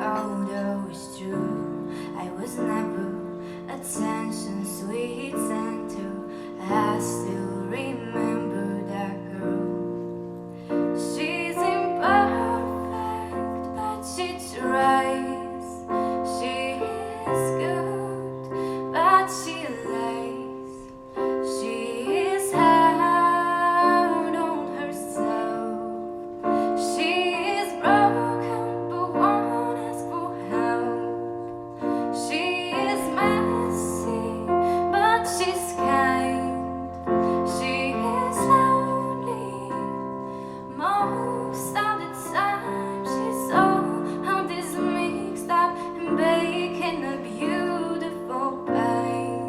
although it's true, I was never attention sweet center. I still remember that girl. She's imperfect, but she tries. She is good, but she lays. She is hard on herself. She is broken, but won't ask for help. She is messy, but she's kind. She is lonely most of the time. She's all on this mixed up and baking a beautiful pain.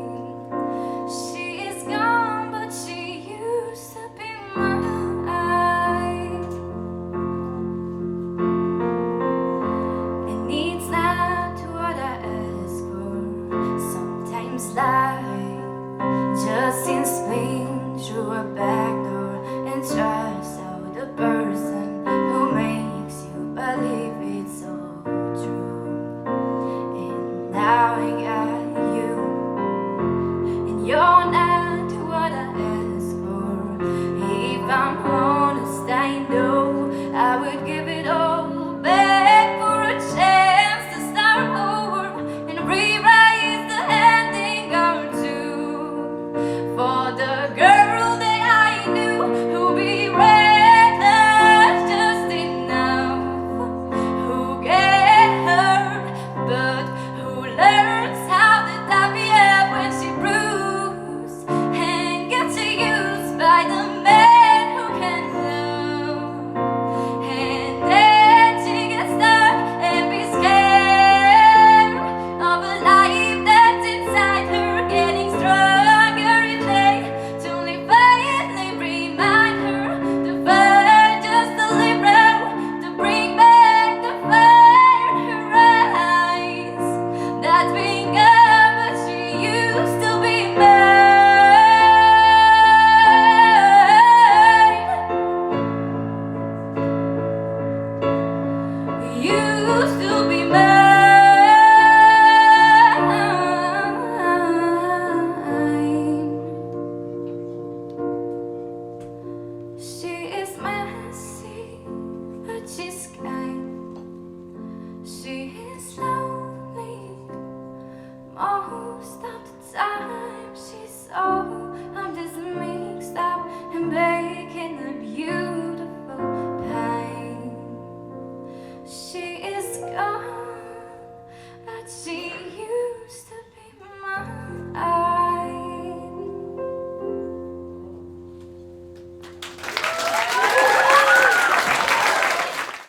She is gone, but she used to be mine. And it's not what I ask for. Sometimes life just seems swing through a back door and tries out the person who makes you believe it's all true. And now I got you, and you're not what I asked for. If I'm honest, I know I would give it all back for a chance to start over and rewrite the ending or two. For the girl that I knew who be reckless just enough, who get hurt, but who learns how to happy up when she bruised and gets used by the man who can love. And then she gets stuck and be scared of a life that's inside her, getting stronger each day till they finally remind her to find just a liberal to bring back the fire in her eyes. That's been gone, but she used to be mine. Used to be mine. She is messy, but she's kind. She is lonely most of the time. She's all